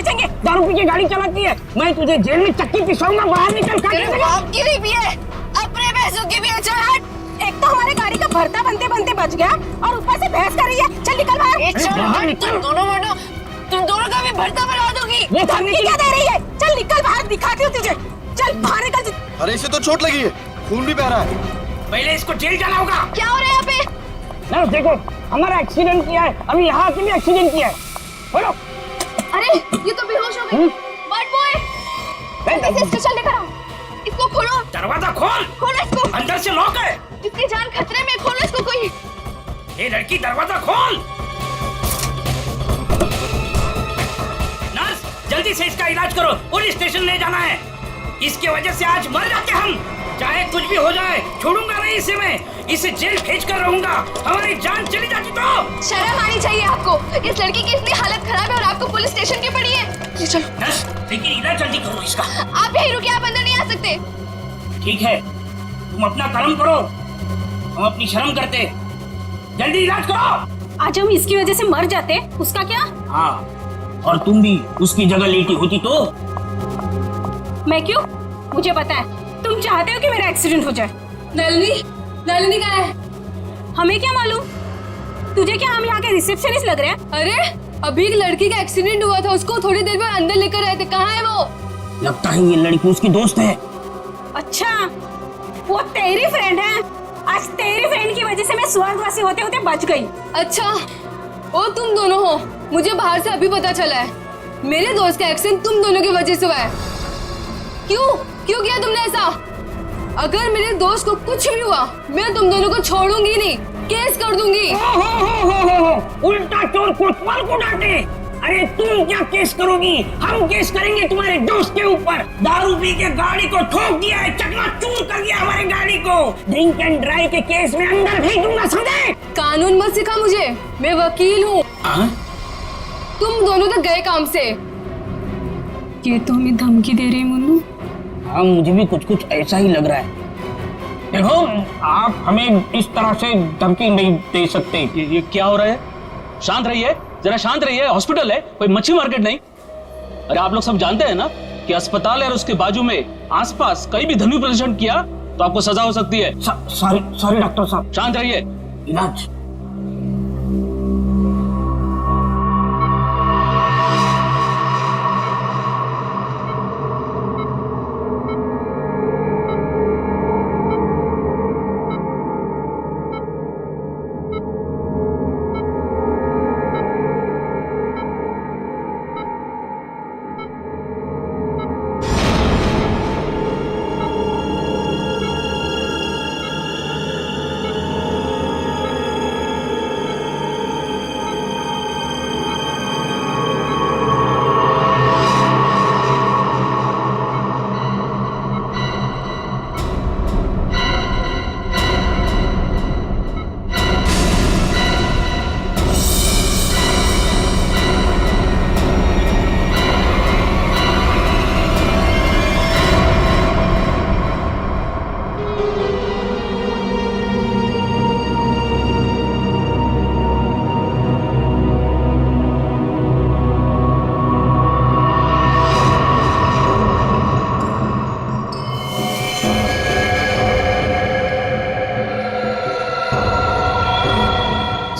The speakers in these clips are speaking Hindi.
भेजेंगे। दारू पी के गाड़ी चलाती है, मैं तुझे जेल में चक्की पिसाऊंगा, बाहर निकल। आपकी नहीं भी है, अपने पैसों की भी है। चल हट। एक तो हमारे गाड़ी का भरता बनते बनते बच गया और ऊपर से बहस कर रही है। चल निकल बाहर। तुम दोनों का भी भरता बना दूंगी। ये धमकी क्या दे रही है? चल निकल बाहर, दिखाती हूँ तुझे। चल बाहर निकल। अरे इसे तो चोट लगी है, खून भी बह रहा है। पहले इसको जेल जाना होगा। क्या हो रहा है यहाँ पे? नर्स देखो, हमारा एक्सीडेंट किया है, अभी यहाँ आके भी एक्सीडेंट किया है। बोलो। अरे ये तो बेहोश हो गई। What boy? इसे स्टेशन लेकर आओ। इसको खोलो। दरवाजा खोल। खोलो इसको। अंदर से लॉक है। इसकी जान खतरे में, खोलो इसको कोई। ये लड़की, दरवाजा खोल। नर्स जल्दी से इसका इलाज करो, पुलिस स्टेशन ले जाना है। इसकी वजह से आज मर जाते हम। चाहे कुछ भी हो जाए, छोड़ूंगा नहीं इसे मैं। इसे जेल भेज कर रहूंगा, हमारी जान चली जाती तो। शर्म आनी चाहिए आपको। इस लड़की की इतनी हालत खराब है और आपको पुलिस स्टेशन की पड़ी है। ये चलो। नर्स लेकिन इलाज जल्दी करो इसका। आप यहीं रुकिए, आप अंदर नहीं आ सकते। ठीक है, तुम अपना कर्म करो, हम अपनी शर्म करते। जल्दी इलाज करो। आज हम इसकी वजह से मर जाते, उसका क्या? हाँ, और तुम भी उसकी जगह लेटी होती तो। मैं क्यों? मुझे पता है तुम चाहते हो कि मेरा एक्सीडेंट हो जाए। नलिनी कहाँ है? हमें क्या मालूम? तुझे क्या हम यहाँ के रिसेप्शनिस्ट लग रहे हैं? अरे अभी एक लड़की का एक्सीडेंट हुआ था, उसको थोड़ी देर में अंदर लेकर आए थे। कहाँ है वो? लगता है ये लड़की उसकी दोस्त है। अच्छा, वो तेरी फ्रेंड है। आज तेरी फ्रेंड की वजह से मैं स्वर्गवासी होते होते बच गई। अच्छा, वो तुम दोनों हो। मुझे बाहर से अभी पता चला है, मेरे दोस्त का एक्सीडेंट तुम दोनों की वजह से हुआ है। क्यों किया तुमने ऐसा? अगर मेरे दोस्त को कुछ भी हुआ, मैं तुम दोनों को छोड़ूंगी नहीं, केस कर दूंगी। हो, उल्टा चोर कोतवाल को डांटे। अरे तुम क्या केस करोगी? हम केस करेंगे तुम्हारे दोस्त के ऊपर। दारू पी के गाड़ी को ठोक दिया है, चकनाचूर कर दिया हमारी गाड़ी को। ड्रिंक एंड ड्राइव के केस में अंदर भेज दूंगा, समझे? कानून मत सिखा मुझे, मैं वकील हूँ। तुम दोनों तो गए काम से। ये तो हमें धमकी दे रही मुन्नू। हाँ, मुझे भी कुछ कुछ ऐसा ही लग रहा है। देखो, आप हमें इस तरह से धमकी नहीं दे सकते। ये क्या हो रहा है? शांत रहिए, जरा शांत रहिए। हॉस्पिटल है, कोई मच्छी मार्केट नहीं। अरे आप लोग सब जानते हैं ना कि अस्पताल है और उसके बाजू में आसपास कहीं भी ध्वनि प्रदर्शन किया तो आपको सजा हो सकती है। सॉरी डॉक्टर साहब। शांत रहिए। इलाज।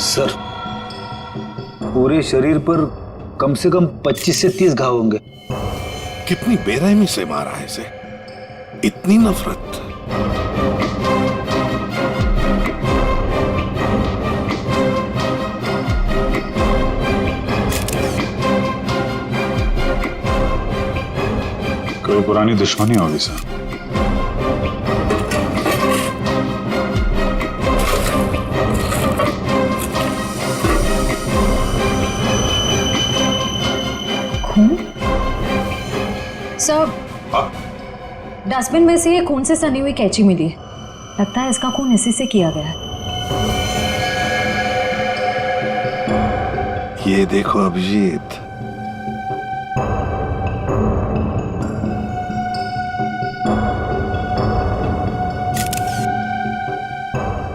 सर, पूरे शरीर पर कम से कम 25 से 30 घाव होंगे। कितनी बेरहमी से मारा है इसे, इतनी नफरत। कोई पुरानी दुश्मनी होगी सर। सर, डस्टबिन में से ये खून से सनी हुई कैंची मिली। लगता है इसका खून इसी से किया गया है। ये देखो अभिजीत,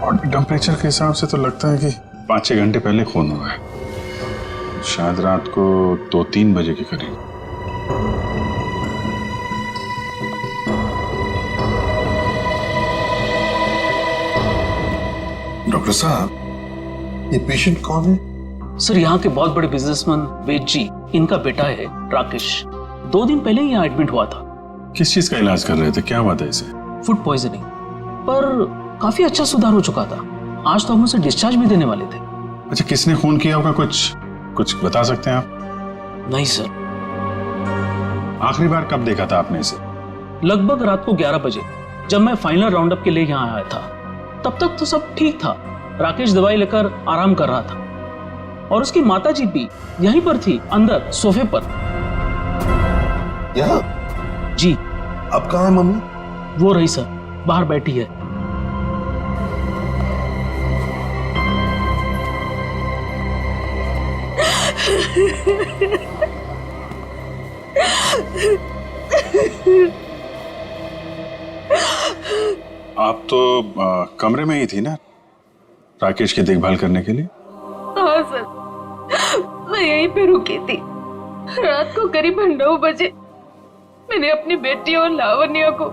बॉडी टेम्परेचर के हिसाब से तो लगता है कि 5-6 घंटे पहले खून हुआ है। शायद रात को 2-3 बजे के करीब। डॉक्टर साहब, ये पेशेंट कौन है? सर यहाँ के बहुत बड़े बिजनेसमैन वेद जी, इनका बेटा है राकेश। 2 दिन पहले ही यहाँ एडमिट हुआ था। किस चीज का इलाज कर रहे थे? क्या हुआ था इसे? फूड पॉइजनिंग, पर काफी अच्छा सुधार हो चुका था। आज तो हम उसे डिस्चार्ज भी देने वाले थे। अच्छा, किसने खून किया होगा? कुछ बता सकते हैं आप? नहीं सर। आखिरी बार कब देखा था आपने इसे? लगभग रात को 11 बजे, जब मैं फाइनल राउंड अप के लिए यहाँ आया था। तब तक तो सब ठीक था। राकेश दवाई लेकर आराम कर रहा था और उसकी माताजी भी यहीं पर थी, अंदर सोफे पर। यहाँ? जी। अब कहाँ है मम्मी? वो रही सर, बाहर बैठी है। आप तो कमरे में ही थी ना राकेश की देखभाल करने के लिए? हाँ सर, मैं यहीं पे रुकी थी। रात को करीब 9 बजे मैंने अपनी बेटी और लावण्या को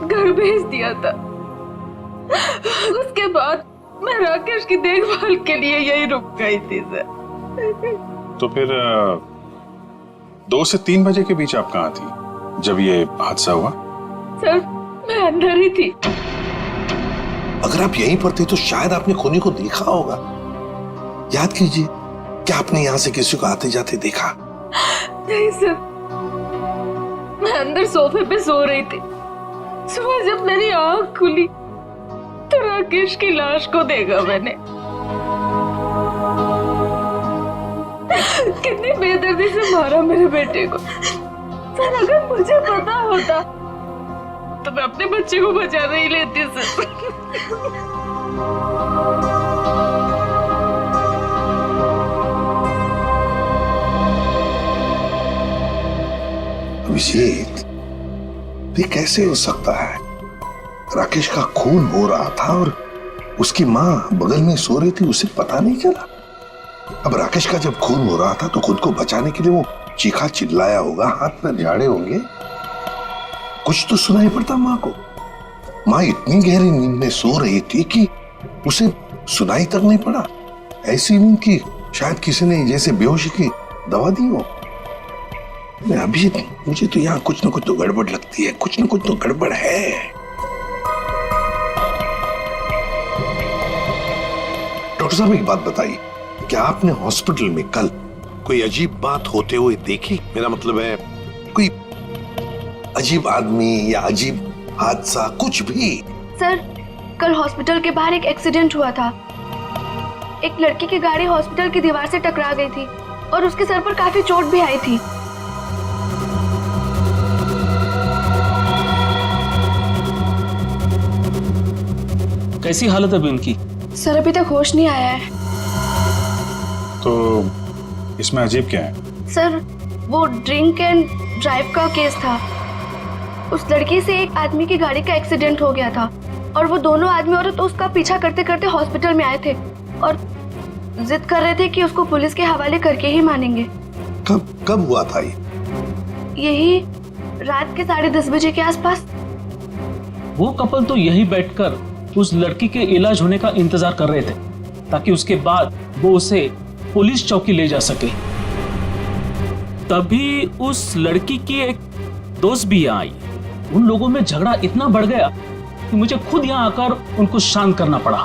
घर भेज दिया था। उसके बाद मैं राकेश की देखभाल के लिए यहीं रुक गई थी सर। तो फिर 2 से 3 बजे के बीच आप कहाँ थी जब ये हादसा हुआ? सर, मैं अंदर ही थी। अगर आप यहीं पर थे तो शायद आपने खूनी को देखा होगा। याद कीजिए, क्या आपने यहाँ से किसी को आते जाते देखा? नहीं सर, मैं अंदर सोफे पे सो रही थी। सुबह जब मेरी आंख खुली तो राकेश की लाश को देखा मैंने। कितनी बेदर्दी से मारा मेरे बेटे को। सर, अगर मुझे पता होता तो मैं अपने बच्चे को बचा नहीं लेती सर। अभिषेक, ये कैसे हो सकता है? राकेश का खून हो रहा था और उसकी माँ बगल में सो रही थी, उसे पता नहीं चला। अब राकेश का जब खून हो रहा था तो खुद को बचाने के लिए वो चीखा चिल्लाया होगा, हाथ पैर झाड़े होंगे, कुछ तो सुनाई पड़ता माँ को। माँ इतनी गहरी नींद में सो रही थी कि उसे सुनाई तक नहीं पड़ा। ऐसी नींद की शायद किसी ने जैसे बेहोशी की दवा दी हो। मैं अभी, मुझे तो यहाँ कुछ ना कुछ तो गड़बड़ लगती है, कुछ ना कुछ तो गड़बड़ है। डॉक्टर साहब, एक बात बताइए, क्या आपने हॉस्पिटल में कल कोई अजीब बात होते हुए देखी? मेरा मतलब है कोई अजीब आदमी या अजीब हादसा, कुछ भी? सर, कल हॉस्पिटल के बाहर एक एक्सीडेंट हुआ था। एक लड़की की गाड़ी हॉस्पिटल की दीवार से टकरा गई थी और उसके सर पर काफी चोट भी आई थी। कैसी हालत है अभी उनकी? सर, अभी तक होश नहीं आया है। तो इसमें अजीब क्या है? सर, वो ड्रिंक एंड ड्राइव का केस था। उस लड़की से एक आदमी की गाड़ी का एक्सीडेंट हो गया था और वो दोनों आदमी औरत उसका पीछा करते करते हॉस्पिटल में आए थे और जिद कर रहे थे कि उसको पुलिस के हवाले करके ही मानेंगे। कब हुआ था ये? यही रात के 10:30 बजे के आसपास। वो कपल तो यही बैठकर उस लड़की के इलाज होने का इंतजार कर रहे थे ताकि उसके बाद वो उसे पुलिस चौकी ले जा सके। तभी उस लड़की की एक दोस्त भी यहाँ आई। उन लोगों में झगड़ा इतना बढ़ गया कि मुझे खुद यहाँ आकर उनको शांत करना पड़ा।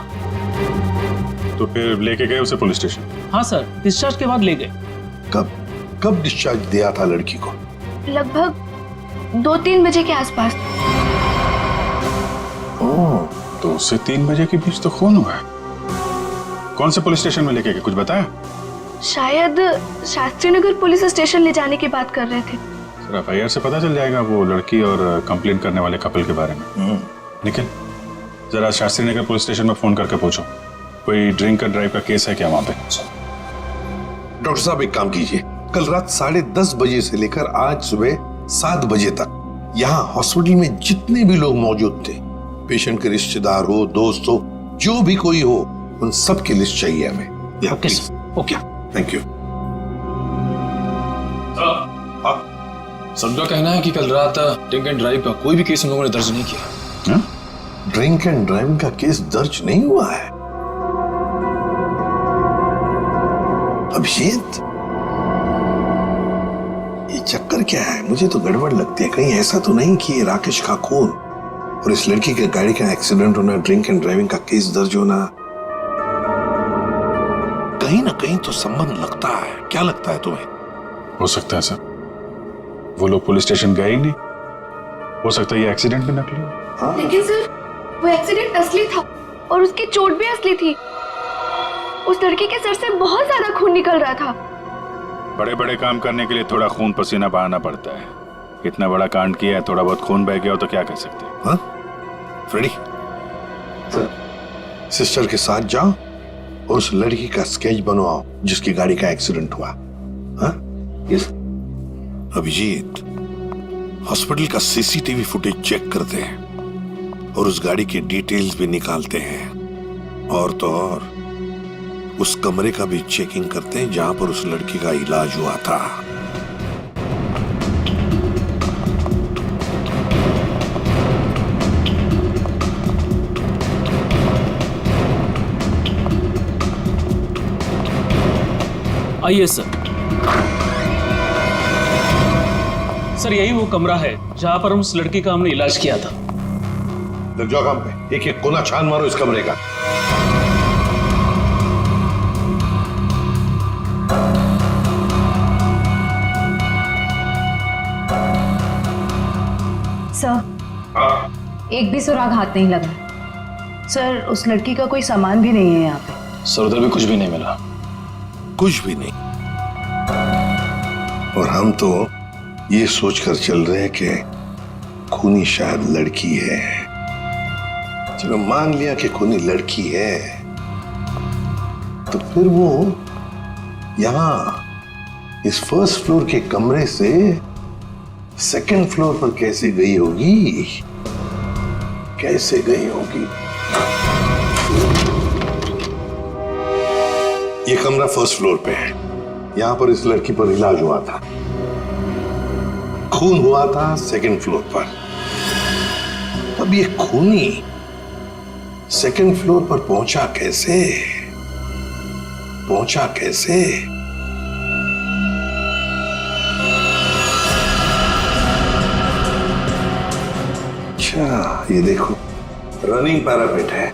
तो फिर लेके गए उसे पुलिस स्टेशन? हाँ सर, डिस्चार्ज के बाद ले गए। कब डिस्चार्ज दिया था लड़की को? लगभग 2-3 बजे के आसपास। ओह, 2 से 3 बजे के बीच तो खून हुआ है। कौन से पुलिस स्टेशन में लेके गए, कुछ बताया? शायद शास्त्री नगर पुलिस स्टेशन ले जाने की बात कर रहे थे। सर, एफआईआर से पता चल जाएगा वो लड़की और कंप्लेंट करने वाले कपल के बारे में। निखिल, जरा शास्त्री नगर पुलिस स्टेशन में फोन करके पूछो कोई ड्रिंक एंड ड्राइव का केस है क्या वहां पे। डॉक्टर साहब, एक काम कीजिए, कल रात 10:30 बजे से लेकर आज सुबह 7 बजे तक यहाँ हॉस्पिटल में जितने भी लोग मौजूद थे, पेशेंट के रिश्तेदार हो, दोस्त हो, जो भी कोई हो, उन सब की लिस्ट चाहिए हमें। Okay, thank you. सबका कहना है कि कल रात ड्रिंक एंड ड्राइव का कोई भी केस हम लोगों ने दर्ज नहीं किया। ड्रिंक एंड ड्राइविंग का केस दर्ज नहीं हुआ है? अभिजीत, ये चक्कर क्या है? मुझे तो गड़बड़ लगती है। कहीं ऐसा तो नहीं कि ये राकेश का खून और इस लड़की के गाड़ी का एक्सीडेंट होना, ड्रिंक एंड ड्राइविंग का केस दर्ज होना, कहीं ना कहीं तो संबंध लगता है। क्या लगता है तुम्हें? हो सकता है सर, वो लोग पुलिस स्टेशन गए ही नहीं। हो सकता है ये एक्सीडेंट भी नकली हो। लेकिन सर, वो एक्सीडेंट असली था और उसकी चोट भी असली थी। उस लड़की के सर से बहुत ज्यादा खून निकल रहा था। बड़े बड़े काम करने के लिए थोड़ा खून पसीना बहाना पड़ता है। इतना बड़ा कांड किया है, थोड़ा बहुत खून बह गया हो तो क्या कर सकते हैं? हाँ? फ्रेडी, सिस्टर के साथ जाओ और उस लड़की का स्केच बनवाओ जिसकी गाड़ी का एक्सीडेंट हुआ। हाँ? यस। अभिजीत, हॉस्पिटल का सीसीटीवी फुटेज चेक करते हैं और उस गाड़ी के डिटेल्स भी निकालते हैं। और तो और उस कमरे का भी चेकिंग करते हैं जहां पर उस लड़की का इलाज हुआ था। आइए सर। सर, यही वो कमरा है जहां पर हम उस लड़की का हमने इलाज किया था। लग जाओ काम पे, एक एक कोना छान मारो इस कमरे का। सर, एक भी सुराग हाथ नहीं लगा। सर, उस लड़की का कोई सामान भी नहीं है यहाँ पे। सर, उधर भी कुछ भी नहीं मिला। कुछ भी नहीं। और हम तो ये सोचकर चल रहे हैं कि खूनी शायद लड़की है। चलो मान लिया कि खूनी लड़की है, तो फिर वो यहां इस फर्स्ट फ्लोर के कमरे से सेकंड फ्लोर पर कैसे गई होगी? कैसे गई होगी? ये कमरा फर्स्ट फ्लोर पे है। यहां पर इस लड़की पर इलाज हुआ था। खून हुआ था सेकंड फ्लोर पर। अब ये खूनी सेकंड फ्लोर पर पहुंचा कैसे? पहुंचा कैसे? अच्छा, ये देखो, रनिंग पैरापेट है।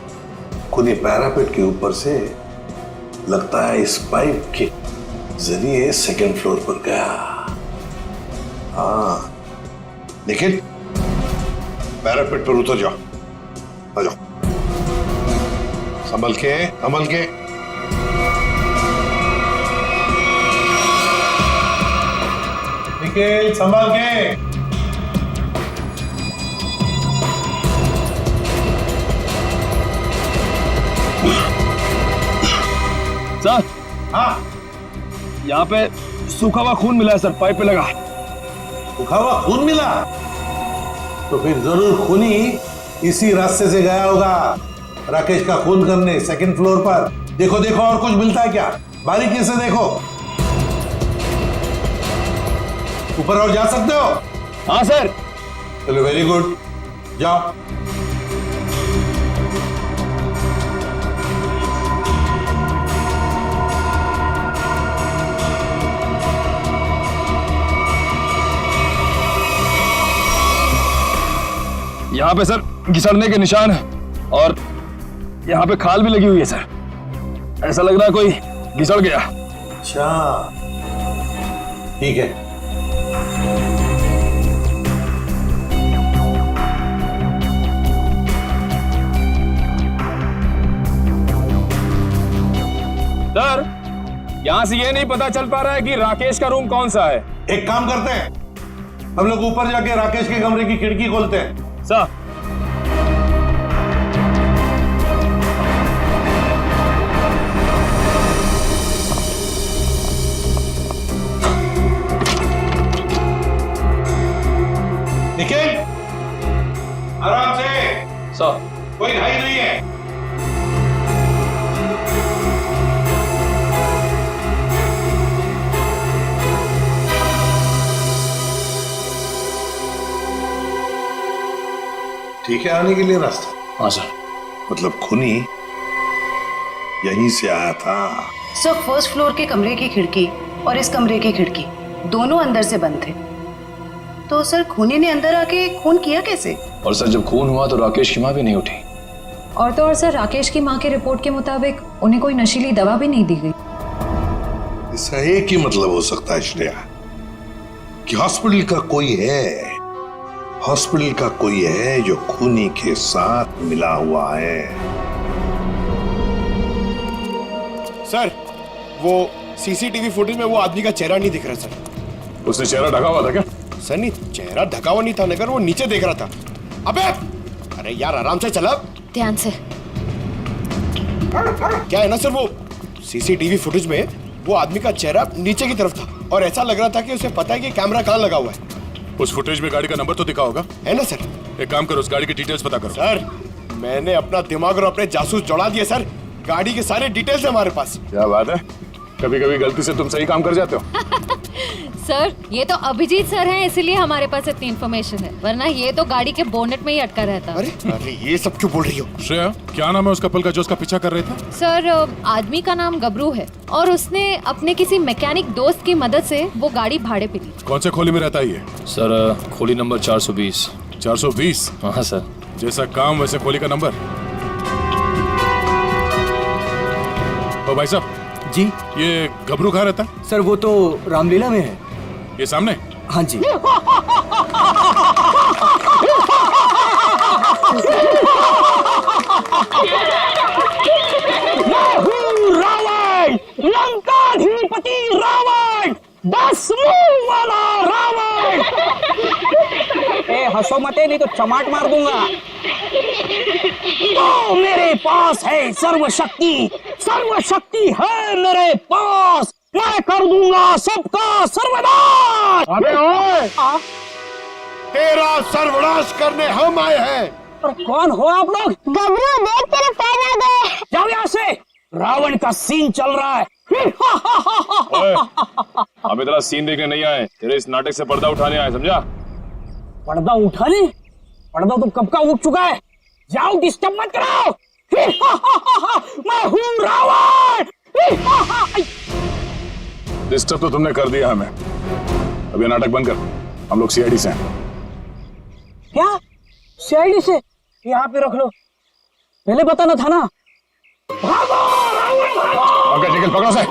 खूनी पैरापेट के ऊपर से लगता है इस पाइप के जरिए सेकंड फ्लोर पर गया। हाँ, लेकिन पैरापेट पर उतर जाओ। आ जाओ, संभल के, संभल के। निखिल, संभल के। सर, हाँ, यहाँ पे सूखा हुआ खून मिला है सर, पाइप पे लगा। सूखा हुआ खून मिला? तो फिर जरूर खूनी इसी रास्ते से गया होगा राकेश का खून करने सेकंड फ्लोर पर। देखो देखो, और कुछ मिलता है क्या? बारीकी से देखो। ऊपर और जा सकते हो? हाँ सर। चलो, वेरी गुड, जाओ। यहाँ पे सर घिसड़ने के निशान है और यहाँ पे खाल भी लगी हुई है सर। ऐसा लग रहा है कोई घिसड़ गया। अच्छा, ठीक है। सर, यहाँ से ये नहीं पता चल पा रहा है कि राकेश का रूम कौन सा है। एक काम करते हैं, हम लोग ऊपर जाके राकेश के कमरे की खिड़की खोलते हैं। सर, निखिल, आराम से। सर, कोई घाई नहीं है। ठीक है आने के लिए रास्ता? हाँ सर। मतलब खूनी यहीं से आया था? सर फर्स्ट फ्लोर के कमरे की खिड़की और इस कमरे की खिड़की दोनों अंदर से बंद थे, तो सर खूनी ने अंदर आके खून किया कैसे? और सर जब खून हुआ तो राकेश की माँ भी नहीं उठी। और तो और सर राकेश की माँ के रिपोर्ट के मुताबिक उन्हें कोई नशीली दवा भी नहीं दी गई। इसका एक ही मतलब हो सकता है श्रेया कि हॉस्पिटल का कोई है जो खूनी के साथ मिला हुआ है। सर वो सीसीटीवी फुटेज में वो आदमी का चेहरा नहीं दिख रहा सर। उसने चेहरा ढका हुआ था क्या? सर नहीं, चेहरा ढका हुआ नहीं था, मगर वो नीचे देख रहा था। अबे अरे यार आराम से चला। ध्यान से। क्या है ना सर, वो सीसीटीवी फुटेज में वो आदमी का चेहरा नीचे की तरफ था और ऐसा लग रहा था कि उसे पता है कि कैमरा कहाँ लगा हुआ है। उस फुटेज में गाड़ी का नंबर तो दिखा होगा? है ना सर। एक काम करो, उस गाड़ी की डिटेल्स पता करो। सर मैंने अपना दिमाग और अपने जासूस जोड़ा दिए सर, गाड़ी के सारे डिटेल्स है हमारे पास। क्या बात है, कभी कभी गलती से तुम सही काम कर जाते हो। सर ये तो अभिजीत सर हैं, इसीलिए हमारे पास इतनी इन्फॉर्मेशन है, वरना ये तो गाड़ी के बोनेट में ही अटका रहता। अरे ये सब क्यों बोल रही हो? श्रेया क्या नाम है उस कपल का जो उसका पीछा कर रहे थे? सर आदमी का नाम गबरू है और उसने अपने किसी मैकेनिक दोस्त की मदद से वो गाड़ी भाड़े पे ली। कौन से खोली में रहता है ये? सर खोली नंबर 420। 420? हाँ सर। जैसा काम वैसे खोली का नंबर। तो भाई साहब जी, ये गबरू कहाँ रहता है? सर वो तो रामलीला में है। ये सामने? हाँ जी। रावण, लंकाधिपति रावण, 10 मुंह वाला रावण। ए हंसो मत, नहीं तो चमाट मार दूंगा। तो मेरे पास है सर्वशक्ति, सर्वशक्ति है मेरे पास, मैं कर दूंगा सबका सर्वनाश। अबे ओए, तेरा सर्वनाश करने हम आए हैं। और कौन हो आप लोग? गबरू देख तेरे पैर आ गए। जाओ यहाँ से, रावण का सीन चल रहा है। ओए, हम इतना सीन देखने नहीं आए, तेरे इस नाटक से पर्दा उठाने आए, समझा? पर्दा उठाने? पर्दा तो कब का उठ चुका है। जाओ, डिस्टर्ब मत कराओ। मैं हूँ रावण। डिस्टर्ब तो तुमने कर दिया हमें, अब ये नाटक बंद कर, हम लोग सीआईडी से हैं। क्या सीआईडी से? यहाँ पे रख लो, पहले बताना था ना। भागो रावण भागो। ओके निकल, पकड़ो से।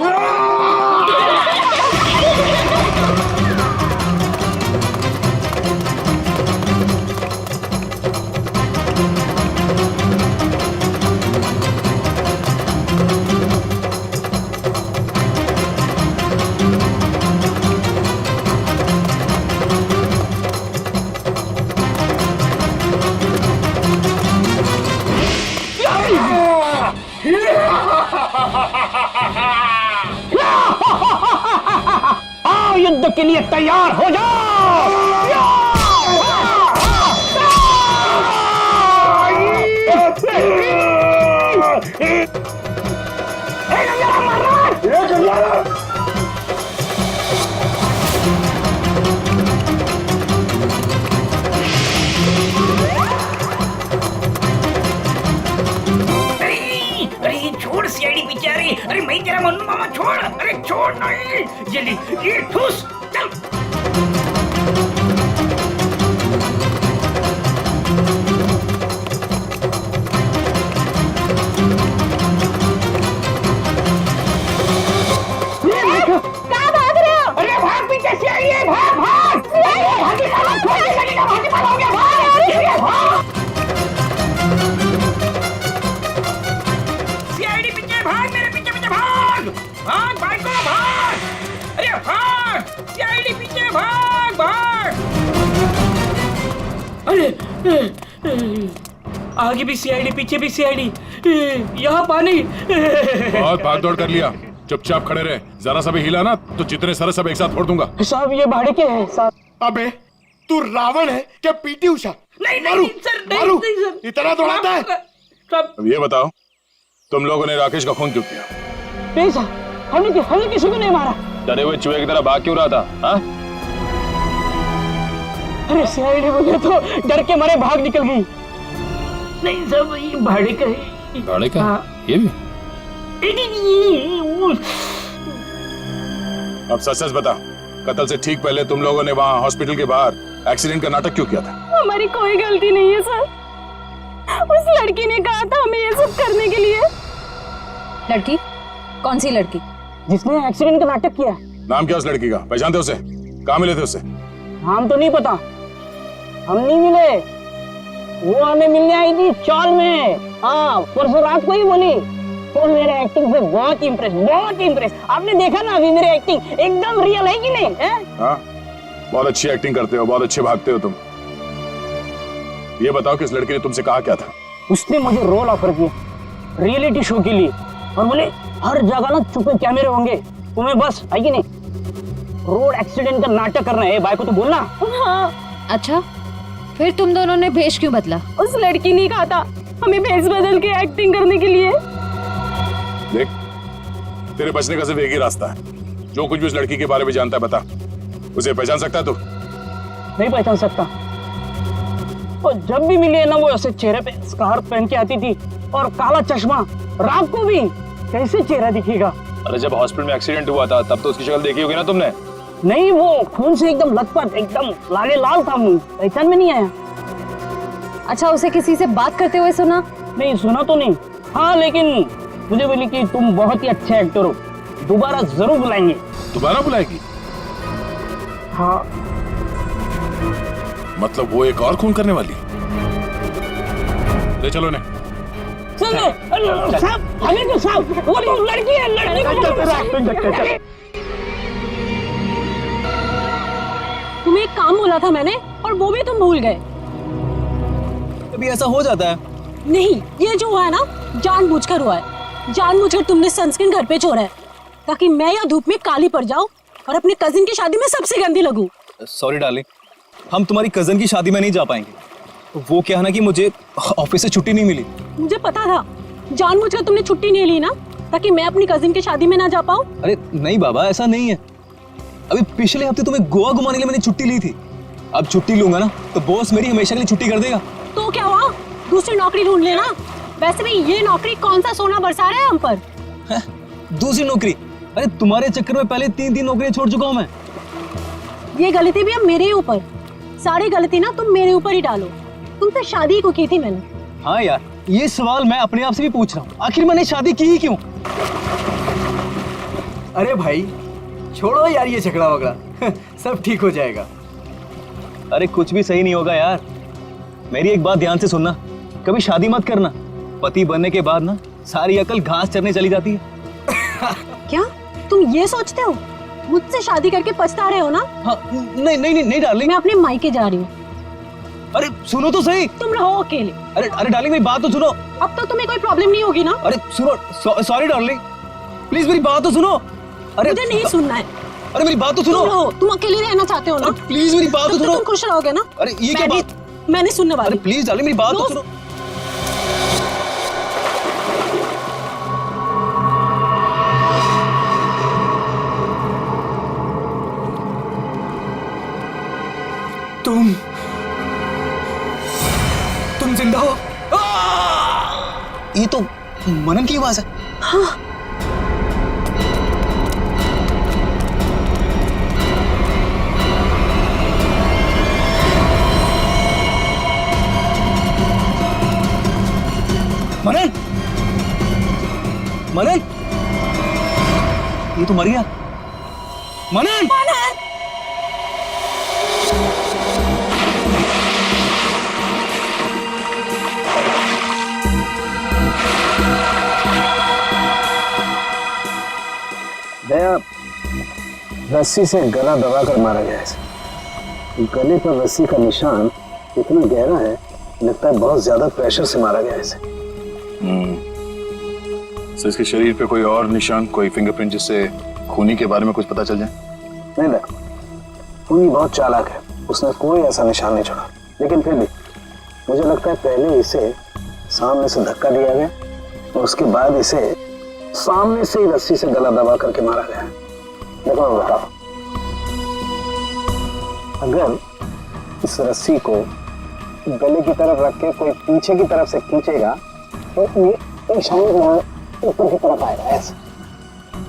आओ युद्ध के लिए तैयार हो जाओ। अरे छोड़ सीआईडी पीछे आ रही। अरे मैं तेरा मन्नू मामा, छोड़। अरे छोड़ नहीं, ये ठूस चल। कहाँ भाग रहे हो? अरे भाग, पीछे सीआईडी है, भाग भाग। सीआईडी पीछे भाग, मेरे पीछे पीछे भाग। भाग भाग को भाग। अरे भाग, सीआईडी पीछे भाग भाग। अरे आगे भी सीआईडी, पीछे भी सीआईडी, यहाँ पानी। बहुत भाग दौड़ कर लिया, चुपचाप खड़े रहे, जरा सा भी हिला ना तो जितने सारे सब एक साथ फोड़ दूंगा। साहब ये भाड़े के हैं साहब। अबे तू रावण है क्या पीटी उषा? नहीं मारू, नहीं सर, मारू, नहीं सर, इतना दौड़ाता है? अब ये बताओ, तुम लोगों ने राकेश का खून क्यों किया? नहीं साहब, हमने किसी को नहीं मारा। डरे हुए चूहे की तरह भाग क्यों रहा था? हाँ? अरे सीआईडी मुझे तो डर के मारे भाग निकल गई। नहीं सब ये भाड़े का है। भाड़े का? हाँ। ये भी? अब सच सच बता, कत्ल से ठीक पहले तुम लोगों ने वहाँ हॉस्पिटल के बाहर एक्सीडेंट का नाटक क्यों किया था? हमारी कोई गलती नहीं है सर। उस लड़की ने कहा था हमें ये सब करने के लिए। लड़की? कौन सी लड़की? जिसने एक्सीडेंट का नाटक किया। नाम क्या उस लड़की का? पहचानते उसे? कहाँ मिले थे उससे? नाम तो नहीं पता, हम नहीं मिले। वो हमें मिलने आई थी चौल में। हाँ, परसों रात को ही बोली। तो मेरे एक्टिंग से बहुत इम्प्रेस। आपने देखा ना अभी मेरी एक्टिंग एकदम रियल है कि नहीं है? हाँ, बहुत अच्छी एक्टिंग करते हो, बहुत अच्छे भागते हो तुम। ये बताओ कि इस लड़की ने तुमसे कहा क्या था? उसने मुझे रोल ऑफर किया रियलिटी शो के लिए और बोले हर जगह ना छुपे कैमरे होंगे, तुम्हें बस है कि नहीं रोड एक्सीडेंट का नाटक करना है। भाई को तो बोलना। हाँ। अच्छा, फिर तुम दोनों ने भेष क्यों बदला? उस लड़की ने कहा था हमें भेष बदल के एक्टिंग करने के लिए। देख, तेरे बचने का सिर्फ एक ही रास्ता है। जो कुछ भी उस लड़की के बारे में जानता है बता। उसे पहचान सकता है तू? नहीं पहचान सकता। और जब भी मिली है ना वो ऐसे चेहरे पे स्कार्फ पहन के आती थी और काला चश्मा। रात को भी कैसे चेहरा दिखेगा? अरे जब हॉस्पिटल में एक्सीडेंट हुआ था तब तो उसकी शक्ल देखी होगी ना तुमने? नहीं, वो खून से एकदम लथपथ, एकदम लाले लाल था मुंह, पहचान में नहीं आया। अच्छा, उसे किसी से बात करते हुए सुना? नहीं सुना तो नहीं। हाँ, लेकिन मुझे बोली कि तुम बहुत ही अच्छे एक्टर हो, दोबारा जरूर बुलाएंगे। दोबारा बुलाएगी? हाँ। मतलब वो एक और खून करने वाली? ले चलो ने। साहब, हमें तो साहब, वो लड़की है, लड़की को तुम्हें एक काम बोला था मैंने और वो भी तुम भूल गए। कभी ऐसा हो जाता है। नहीं, ये जो हुआ है ना जानबूझकर हुआ है। जानबूझकर तुमने सनस्क्रीन घर पे छोड़ा है ताकि मैं या धूप में काली पड़ जाऊं और अपने कजिन की शादी में सबसे गंदी लगूं। सॉरी डार्लिंग, हम तुम्हारी कजन की शादी में नहीं जा पाएंगे। वो क्या है ना कि मुझे ऑफिस से छुट्टी नहीं मिली। मुझे पता था, जानबूझकर तुमने छुट्टी नहीं ली ना ताकि मैं अपनी कजिन की शादी में ना जा पाऊं। अरे नहीं बाबा, ऐसा नहीं है। अभी पिछले हफ्ते तुम्हें गोवा घुमाने के लिए मैंने छुट्टी ली थी। अब छुट्टी लूंगा ना तो बॉस मेरी हमेशा के लिए छुट्टी कर देगा। तो क्या हुआ, दूसरी नौकरी ढूंढ लेना। वैसे भी ये नौकरी कौन सा सोना बरसा रहा है हम पर। दूसरी नौकरी? अरे तुम्हारे चक्कर में पहले 3 नौकरियां छोड़ चुका हूं मैं। ये गलती भी अब मेरे ही ऊपर। सारी गलती ना तुम मेरे ऊपर ही डालो। तुमसे शादी को की थी मैंने। हाँ यार, ये सवाल मैं अपने आप से भी पूछ रहा हूँ, आखिर मैंने शादी की ही क्यों? अरे भाई छोड़ो यार ये झगड़ा वगड़ा सब ठीक हो जाएगा। अरे कुछ भी सही नहीं होगा यार। मेरी एक बात ध्यान से सुनना, कभी शादी मत करना। पति बनने के बाद ना सारी अकल घास चरने चली जाती है। क्या तुम ये सोचते हो मुझसे शादी करके पछता रहे हो ना? हाँ, नहीं डार्लिंग, मैं अपने मायके जा रही हूँ। अरे सुनो तो सही। तुम रहो अकेले। अरे डार्लिंग मेरी बात तो सुनो। अब तो तुम्हें कोई प्रॉब्लम नहीं होगी ना? अरे सुनो, सॉरी डार्लिंग, प्लीज मेरी बात तो सुनो। अरे मुझे नहीं सुनना है। अरे मेरी बात तो सुनो। तुम रहो, तुम अकेले रहना चाहते हो ना? प्लीज मेरी बात तो सुनो। तुम खुश रहोगे ना? अरे ये क्या बात? मैं नहीं सुनने वाली। अरे प्लीज डार्लिंग मेरी बात तो सुनो। तुम जिंदा हो? ये तो मनन की आवाज है। हाँ। मनन, मनन, ये तो मर गया। मनन, दया रस्सी से गला दबाकर मारा गया है। गले पर रस्सी का निशान इतना गहरा है, लगता है बहुत ज्यादा प्रेशर से मारा गया है इसे। तो इसके शरीर पे कोई और निशान, कोई फिंगरप्रिंट जिससे खूनी के बारे में कुछ पता चल जाए? नहीं देखो, खूनी बहुत चालाक है, उसने कोई ऐसा निशान नहीं छोड़ा। लेकिन फिर भी मुझे लगता है पहले इसे सामने से धक्का दिया गया और उसके बाद इसे सामने से ही रस्सी से गला दबा करके मारा गया। देखो मैं बताओ, अगर इस रस्सी को गले की तरफ रख के कोई पीछे की तरफ से खींचेगा तो ये निशान ऊपर की तरफ आएगा ऐसे।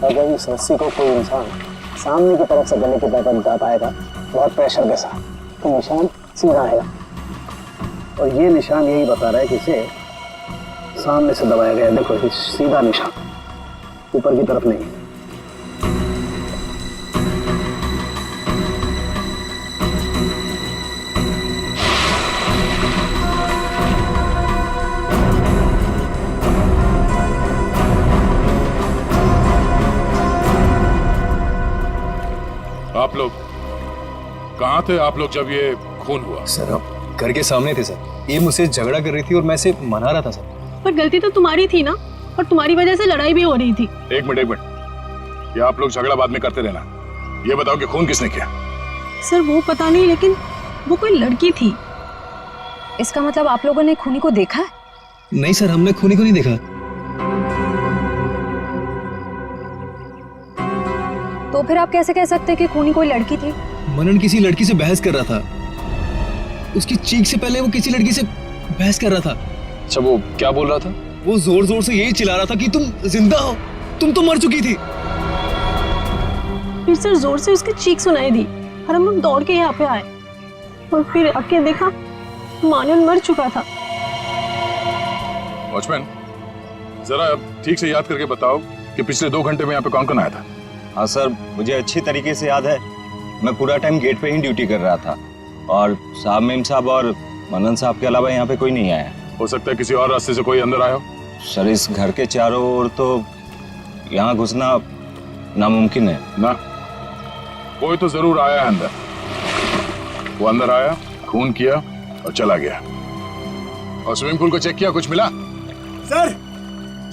अगर इस रस्सी को कोई इंसान सामने की तरफ से गले की तरफ दबाएगा बहुत प्रेशर के साथ तो निशान सीधा आएगा। और ये निशान यही बता रहा है कि इसे सामने से दबाया गया। देखो ये सीधा निशान, ऊपर की तरफ नहीं। आप लोग कहाँ थे आप लोग जब ये खून हुआ? सर आप घर के सामने थे सर। ये मुझसे झगड़ा कर रही थी और मैं इसे मना रहा था सर। पर गलती तो तुम्हारी थी ना, और तुम्हारी वजह से लड़ाई भी हो रही थी। एक मिनट, ये आप लोग झगड़ा बाद में करते रहना। ये बताओ कि खून किसने किया? सर वो पता नहीं, लेकिन वो कोई लड़की थी। इसका मतलब आप लोगों ने खूनी को देखा है? नहीं सर, हमने खूनी को नहीं देखा। तो फिर आप कैसे कह सकते हैं कि खूनी कोई लड़की थी? मनन किसी लड़की से बहस कर रहा था। उसकी चीख से पहले वो किसी लड़की से बहस कर रहा था। अच्छा, वो क्या बोल रहा था? वो जोर जोर से यही चिल्ला रहा था कि तुम जिंदा हो, तुम तो मर चुकी थी। फिर सर जोर से उसकी चीख सुनाई दी और हम लोग दौड़ के यहाँ पे आए और फिर आके देखा मानन मर चुका था। वॉचमैन, जरा ठीक से याद करके बताओ कि पिछले 2 घंटे में यहाँ पे कौन कौन आया था? हाँ सर, मुझे अच्छी तरीके से याद है। मैं पूरा टाइम गेट पे ही ड्यूटी कर रहा था और साहब मेम साहब और मनन साहब के अलावा यहाँ पे कोई नहीं आया। हो सकता है किसी और रास्ते से कोई अंदर आया हो। सर इस घर के चारों ओर तो यहाँ घुसना नामुमकिन है ना। कोई तो जरूर आया है अंदर। वो अंदर आया, खून किया और चला गया। और स्विमिंग पूल को चेक किया, कुछ मिला? सर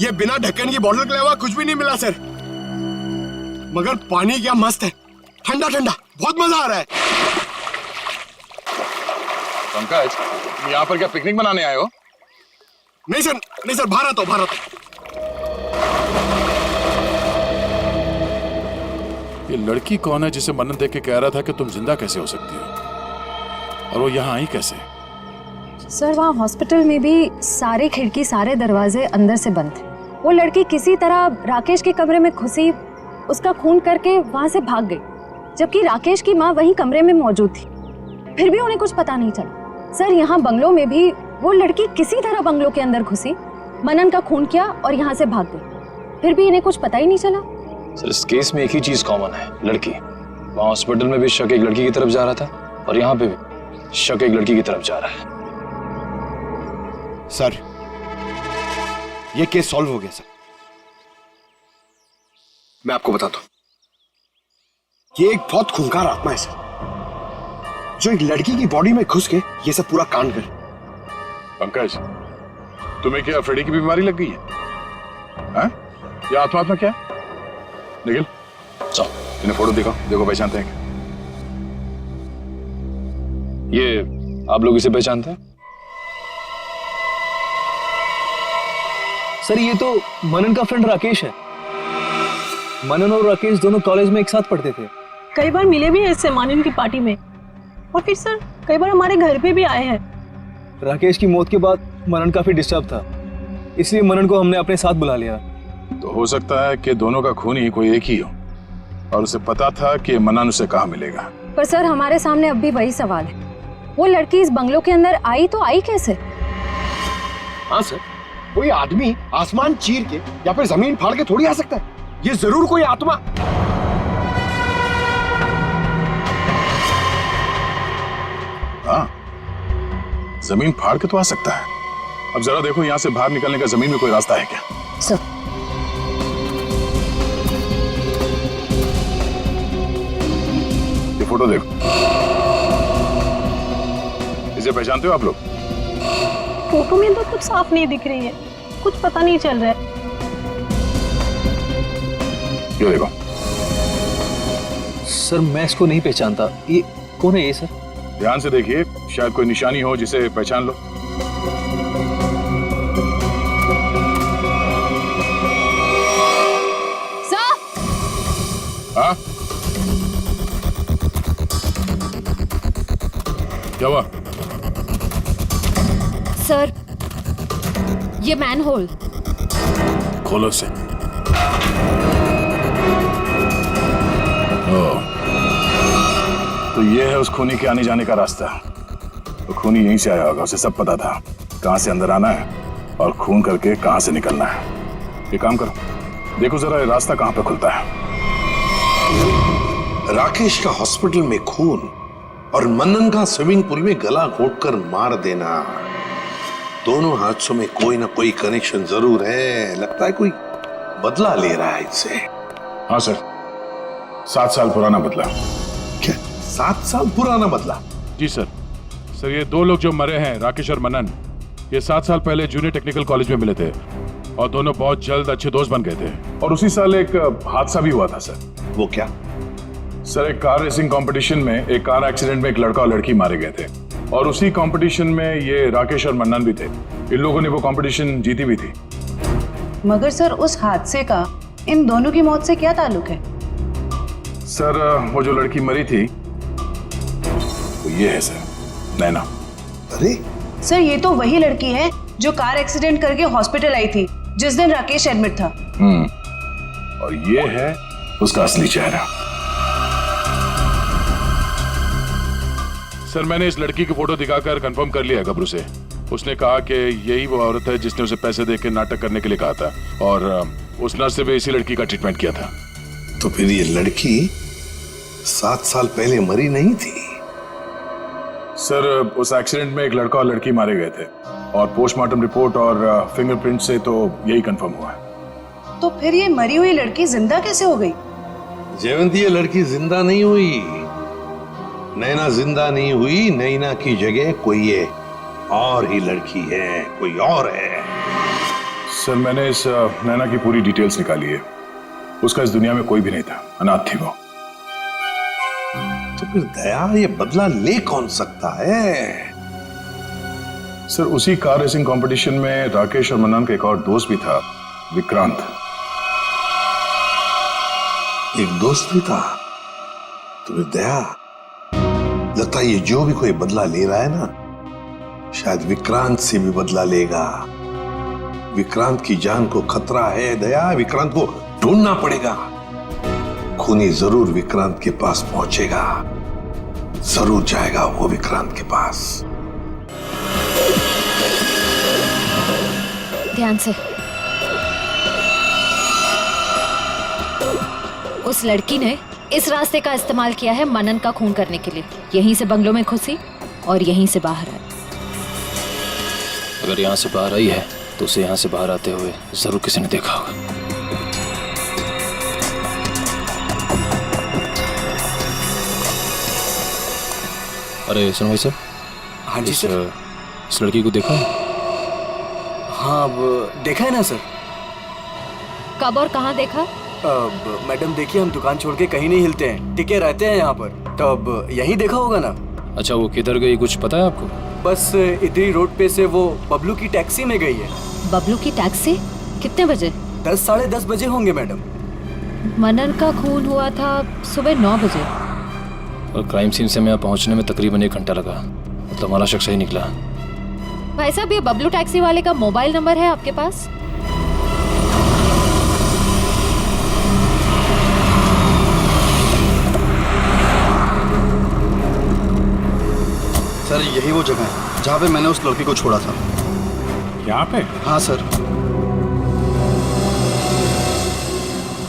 ये बिना ढक्कन की बोतल के अलावा कुछ भी नहीं मिला सर। मगर पानी क्या मस्त है, ठंडा ठंडा, बहुत मजा आ रहा है। पंकज, तुम यहाँ पर क्या पिकनिक मनाने आए हो? नहीं सर, बाहर आता हूं, बाहर आता हूं। ये लड़की कौन है जिसे मनन देख के कह रहा था कि तुम जिंदा कैसे हो सकती हो, और वो यहाँ आई कैसे? सर वहाँ हॉस्पिटल में भी सारी खिड़की सारे दरवाजे अंदर से बंद थे। वो लड़की किसी तरह राकेश के कमरे में घुसी, उसका खून करके वहां से भाग गई, जबकि राकेश की माँ वहीं कमरे में मौजूद थी। फिर भी उन्हें कुछ पता नहीं चला। सर यहाँ बंगलों में भी वो लड़की किसी तरह बंगलों के अंदर घुसी, मनन का खून किया और यहाँ से भाग गई। फिर भी इन्हें कुछ पता ही नहीं चला। सर इस केस में एक ही चीज कॉमन है, लड़की। वहाँ हॉस्पिटल में भी शक एक लड़की की तरफ जा रहा था और यहाँ पे भी शक एक लड़की की तरफ जा रहा है। सर ये केस सॉल्व हो गया सर। मैं आपको बताता हूं, ये एक बहुत खूंखार आत्मा है सर, जो एक लड़की की बॉडी में घुस के ये सब पूरा कांड करे। पंकज, तुम्हें क्या अफेडी की बीमारी लग गई है? हाँ? ये आत्मा क्या है? निखिल, चलो इन्हें फोटो दिखाओ, देखो पहचानते हैं क्या? ये आप लोग इसे पहचानते हैं? सर ये तो मनन का फ्रेंड राकेश है। मनन और राकेश दोनों कॉलेज में एक साथ पढ़ते थे। कई बार मिले भी हैं इससे मानन की पार्टी में, और फिर सर कई बार हमारे घर पे भी आए हैं। राकेश की मौत के बाद मनन काफी डिस्टर्ब था, इसलिए मनन को हमने अपने साथ बुला लिया। तो हो सकता है कि दोनों का खूनी कोई एक ही हो और उसे पता था कि मनन उसे कहाँ मिलेगा। पर सर हमारे सामने अब भी वही सवाल है, वो लड़की इस बंगलों के अंदर आई तो आई कैसे? हाँ सर, कोई आदमी आसमान चीर के या फिर जमीन फाड़ के थोड़ी आ सकता है। ये जरूर कोई आत्मा। हाँ, जमीन फाड़ के तो आ सकता है। अब जरा देखो यहाँ से बाहर निकलने का जमीन में कोई रास्ता है क्या? सर ये फोटो देखो, इसे पहचानते हो आप लोग? फोटो में तो कुछ साफ नहीं दिख रही है, कुछ पता नहीं चल रहा है। ये देखो। सर मैं इसको नहीं पहचानता, ये कौन है ये सर? ध्यान से देखिए, शायद कोई निशानी हो जिसे पहचान लो। सर! हाँ? क्या हुआ? सर, ये मैनहोल। खोलो से। तो ये है उस खूनी के आने जाने का रास्ता। तो खूनी यहीं से आया होगा, उसे सब पता था कहां से अंदर आना है और खून करके कहां से निकलना है। ये काम करो, देखो जरा ये रास्ता कहां पे खुलता है। राकेश का हॉस्पिटल में खून और मनन का स्विमिंग पूल में गला घोटकर मार देना, दोनों हादसों में कोई ना कोई कनेक्शन जरूर है। लगता है कोई बदला ले रहा है इससे। हाँ सर, 7 साल पुराना बदला। क्या 7 साल पुराना बदला? जी सर। सर ये 2 लोग जो मरे हैं, राकेश और मनन, ये 7 साल पहले जूनियर टेक्निकल कॉलेज में मिले थे और दोनों बहुत जल्द अच्छे दोस्त बन गए थे। और उसी साल एक हादसा भी हुआ था सर। वो क्या? सर एक कार रेसिंग कंपटीशन में एक कार एक्सीडेंट में एक लड़का और लड़की मारे गए थे और उसी कंपटीशन में ये राकेश और मन्नन भी थे। इन लोगों ने वो कंपटीशन जीती भी थी। मगर सर उस हादसे का इन दोनों की मौत से क्या ताल्लुक है? सर वो जो लड़की मरी थी वो ये है सर, नैना। अरे सर ये तो वही लड़की है जो कार एक्सीडेंट करके हॉस्पिटल आई थी जिस दिन राकेश एडमिट था। और ये है उसका असली चेहरा। सर मैंने इस लड़की की फोटो दिखाकर कंफर्म कर लिया गबरू से। उसने कहा कि यही वो औरत है जिसने उसे पैसे देके नाटक करने के लिए कहा था और उस नर्स से भी इसी लड़की का ट्रीटमेंट किया था। तो फिर ये लड़की 7 साल पहले मरी नहीं थी? सर उस एक्सीडेंट में एक लड़का और लड़की मारे गए थे और पोस्टमार्टम रिपोर्ट और फिंगरप्रिंट से तो यही कंफर्म हुआ है। तो फिर ये मरी हुई लड़की जिंदा कैसे हो गई? जयवंती, ये लड़की जिंदा नहीं हुई, नैना जिंदा नहीं हुई। नैना की जगह कोई ये और ही लड़की है, कोई और है। सर मैंने इस नैना की पूरी डिटेल्स निकाली है। उसका इस दुनिया में कोई भी नहीं था, अनाथ थी वो। तो फिर दया ये बदला ले कौन सकता है? सर उसी कार रेसिंग कंपटीशन में राकेश और मन्नन का एक और दोस्त भी था, विक्रांत। एक दोस्त भी था? तो फिर दया, लगता है ये जो भी कोई बदला ले रहा है ना, शायद विक्रांत से भी बदला लेगा। विक्रांत की जान को खतरा है दया, विक्रांत को ढूंढना पड़ेगा। खूनी जरूर विक्रांत के पास पहुंचेगा, जरूर जाएगा वो विक्रांत के पास। ध्यान से। उस लड़की ने इस रास्ते का इस्तेमाल किया है मनन का खून करने के लिए। यहीं से बंगलों में घुसी और यहीं से बाहर आई। अगर यहाँ से बाहर आई है तो उसे यहाँ से बाहर आते हुए जरूर किसी ने देखा होगा। अरे सुनो भाई साहब। हाँ जी सर। इस लड़की को देखा? हाँ अब देखा है ना सर। कब और कहाँ देखा? मैडम देखिए, हम दुकान छोड़ के कहीं नहीं हिलते हैं, टिके रहते हैं यहाँ पर। तो अब यहीं देखा होगा ना। अच्छा वो किधर गई कुछ पता है आपको? बस इधरी रोड पे से वो बबलू की टैक्सी में गई है। बबलू की टैक्सी? कितने बजे? 10 साढ़े 10 बजे होंगे मैडम। मनन का खून हुआ था सुबह 9 बजे। और क्राइम सीन से मैं पहुंचने में तकरीबन 1 घंटा लगा। तो हमारा शख्स सही निकला। भाई साहब ये बबलू टैक्सी वाले का मोबाइल नंबर है आपके पास? सर यही वो जगह है जहाँ पे मैंने उस लड़की को छोड़ा था। यहाँ पे? हाँ सर।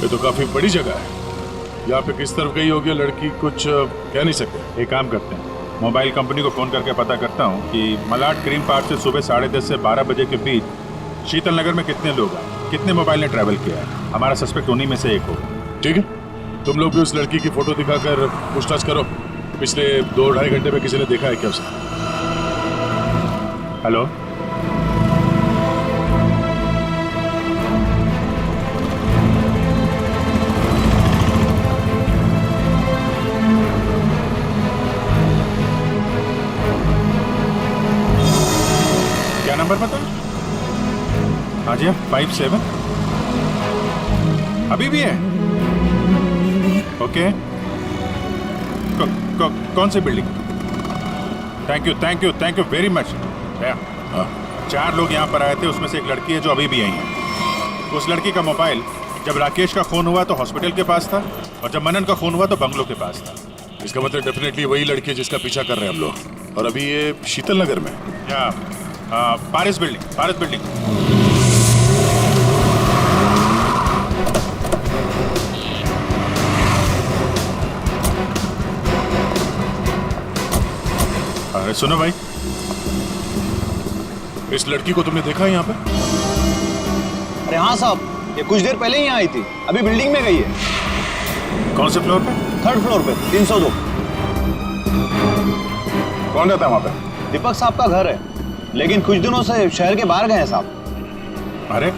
ये तो काफी बड़ी जगह है। यहाँ पे किस तरफ गई होगी लड़की कुछ कह नहीं सकते। एक काम करते हैं, मोबाइल कंपनी को फोन करके पता करता हूँ कि मलाड ग्रीन पार्क से सुबह 10:30 से 12 बजे के बीच शीतल नगर में कितने लोग हैं, कितने मोबाइल ने ट्रैवल किया है। हमारा सस्पेक्ट उन्हीं में से एक होगा। ठीक है, तुम लोग भी उस लड़की की फोटो दिखाकर पूछताछ करो। पिछले 2-2.5 घंटे में किसी ने देखा है क्या उसे? हेलो, क्या नंबर पता? हाँ जी, 57 अभी भी है? ओके। कौन सी building? Thank you very much. 4 लोग यहाँ पर आए थे, उसमें से एक लड़की है जो अभी भी यहीं है। उस लड़की का मोबाइल जब राकेश का खून हुआ तो हॉस्पिटल के पास था, और जब मनन का खून हुआ तो बंगलों के पास था। इसका मतलब डेफिनेटली वही लड़की है जिसका पीछा कर रहे हैं हम लोग। और अभी ये शीतल नगर में या पारिस बिल्डिंग। अरे सुनो भाई, इस लड़की को तुमने देखा है यहाँ पे? अरे हाँ साहब, ये कुछ देर पहले ही आई थी, अभी बिल्डिंग में गई है। कौन से फ्लोर पे? 3rd फ्लोर पे, 302। कौन रहता है वहाँ पे? दीपक साहब का घर है, लेकिन कुछ दिनों से शहर के बाहर गए हैं साहब। अरे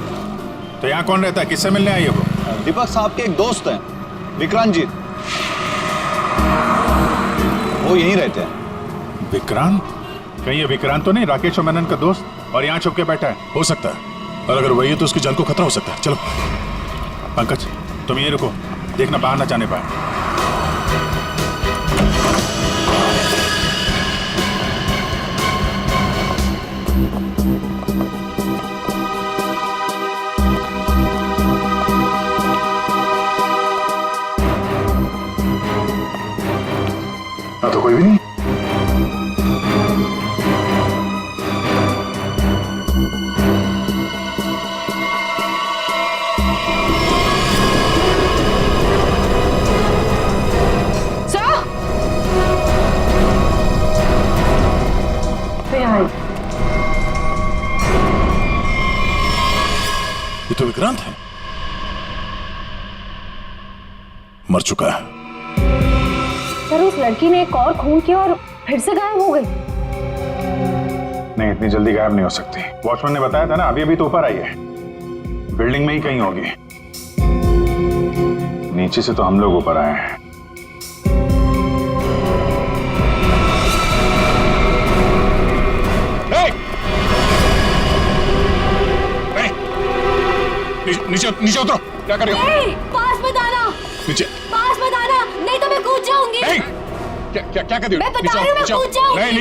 तो यहाँ कौन रहता है? किससे मिलने आई है वो? दीपक साहब के एक दोस्त हैं, विक्रांत जी, वो यहीं रहते हैं। विक्रांत? कहीं ये विक्रांत तो नहीं राकेश और मनन का दोस्त, और यहाँ छुप के बैठा है? हो सकता है, और अगर वही है तो उसकी जान को खतरा हो सकता है। चलो पंकज, तुम ये रुको, देखना बाहर ना जाने पाए। तो कोई भी नहीं। ये तो विक्रांत है, मर चुका है। सर उस लड़की ने एक और खून किया और फिर से गायब हो गई। नहीं, इतनी जल्दी गायब नहीं हो सकती। वॉचमैन ने बताया था ना, अभी तो ऊपर आई है, बिल्डिंग में ही कहीं होगी। नीचे से तो हम लोग ऊपर आए हैं। नीचे उतरो, क्या कर रहे हो? पास मत आना, नीचे पास मत आना, नहीं तो मैं कूद जाऊंगी। नहीं, क्या कर रही हो? मैं बता रही हूँ, मैं कूद जाऊंगी। नहीं,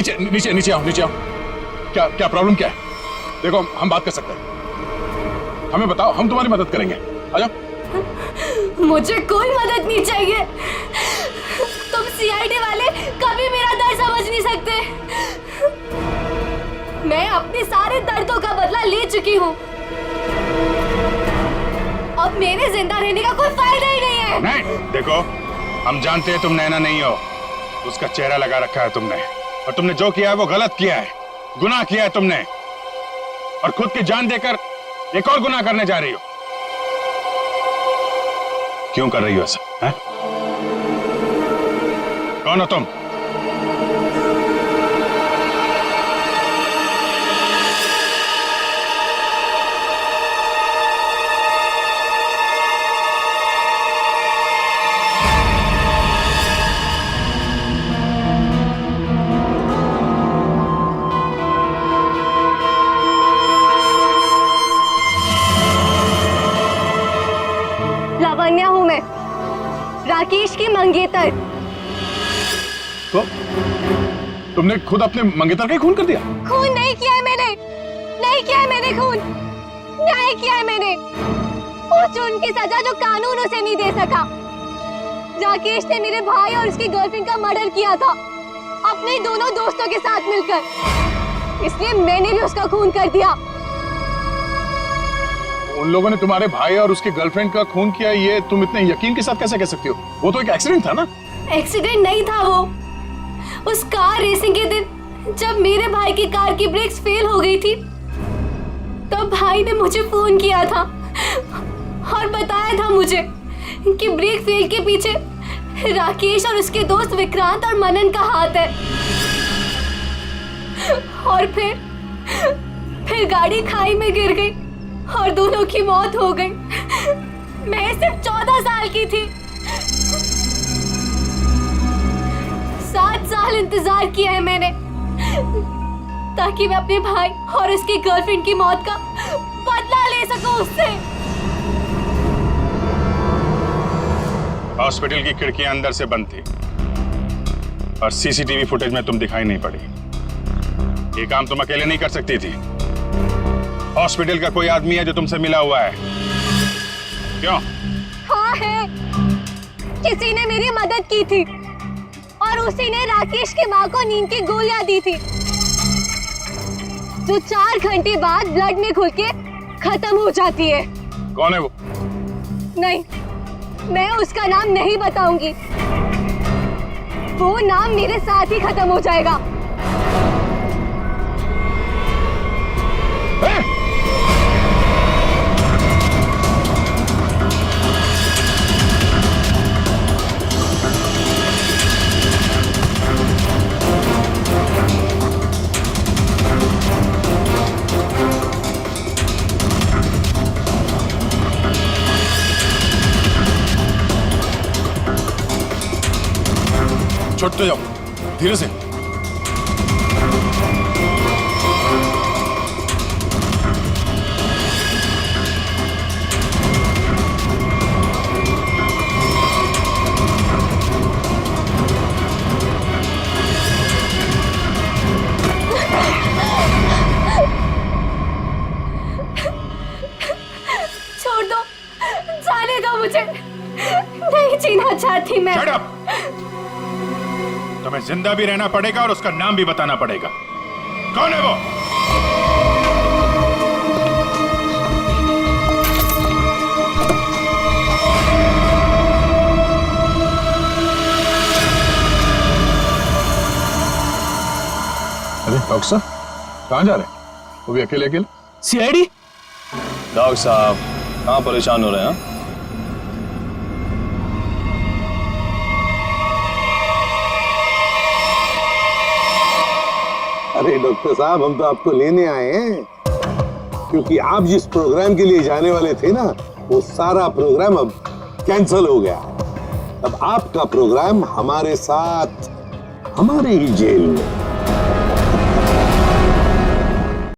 नीचे आओ। क्या प्रॉब्लम क्या है? देखो हम बात कर सकते हैं, हमें बताओ, हम तुम्हारी मदद करेंगे। आ जाओ। मुझे कोई मदद नहीं चाहिए। तुम सीआईडी वाले कभी मेरा दर्द समझ नहीं सकते। मैं अपने सारे दर्दों का बदला ले चुकी हूँ। अब मेरे जिंदा रहने का कोई फायदा ही नहीं है। नहीं, देखो हम जानते हैं तुम नैना नहीं हो, उसका चेहरा लगा रखा है तुमने, और तुमने जो किया है वो गलत किया है, गुनाह किया है तुमने, और खुद की जान देकर एक और गुनाह करने जा रही हो। क्यों कर रही हो ऐसा? हैं? कौन हो तुम? लावण्या हूँ मैं, राकेश की मंगेतर। तो तुमने खुद अपने मंगेतर का ही खून कर दिया? खून नहीं किया है मैंने, नहीं किया है मैंने खून, न्याय किया है मैंने। उस जुर्म की सजा जो कानून उसे नहीं दे सका। राकेश ने मेरे भाई और उसकी गर्लफ्रेंड का मर्डर किया था, अपने दोनों दोस्तों के साथ मिलकर, इसलिए मैंने भी उसका खून कर दिया। उन लोगों ने तुम्हारे भाई और उसकी गर्लफ्रेंड का खून किया, ये तुम इतने यकीन के साथ कैसे कह सकती हो? वो तो एक एक्सीडेंट था ना? एक्सीडेंट नहीं था वो। उस कार रेसिंग के दिन जब मेरे भाई की कार की ब्रेक्स फेल हो गई थी, तब भाई ने मुझे फोन किया था और बताया था मुझे कि ब्रेक फेल के पीछे राकेश और उसके दोस्त विक्रांत और मनन का हाथ है। और फिर गाड़ी खाई में गिर गई और दोनों की मौत हो गई। मैं सिर्फ 14 साल की थी। 7 साल इंतजार किया है मैंने, ताकि मैं अपने भाई और उसकी गर्लफ्रेंड की मौत का बदला ले सकूं उससे। हॉस्पिटल की खिड़कियां अंदर से बंद थी और सीसीटीवी फुटेज में तुम दिखाई नहीं पड़ी। ये काम तुम अकेले नहीं कर सकती थी, हॉस्पिटल का कोई आदमी है जो तुमसे मिला हुआ है? क्यों? हाँ है, किसी ने मेरी मदद की थी और उसी ने राकेश की माँ को नींद की गोलियां दी थी जो 4 घंटे बाद ब्लड में घुल के खत्म हो जाती है। कौन है वो? नहीं, मैं उसका नाम नहीं बताऊंगी। वो नाम मेरे साथ ही खत्म हो जाएगा। छोड़ते जाओ, धीरे से। छोड़ दो, जाने दो मुझे, नहीं जीना चाहती मैं। Shut up! तुम्हें जिंदा भी रहना पड़ेगा और उसका नाम भी बताना पड़ेगा। कौन है वो? अरे डॉक्टर साहब कहाँ जा रहे हैं? वो भी अकेले अकेले? सीआईडी? डॉक्टर साहब कहाँ परेशान हो रहे हैं? अरे डॉक्टर साहब, हम तो आपको लेने आए हैं क्योंकि आप जिस प्रोग्राम के लिए जाने वाले थे ना, वो सारा प्रोग्राम अब कैंसिल हो गया। अब आपका प्रोग्राम हमारे साथ, हमारे ही जेल में।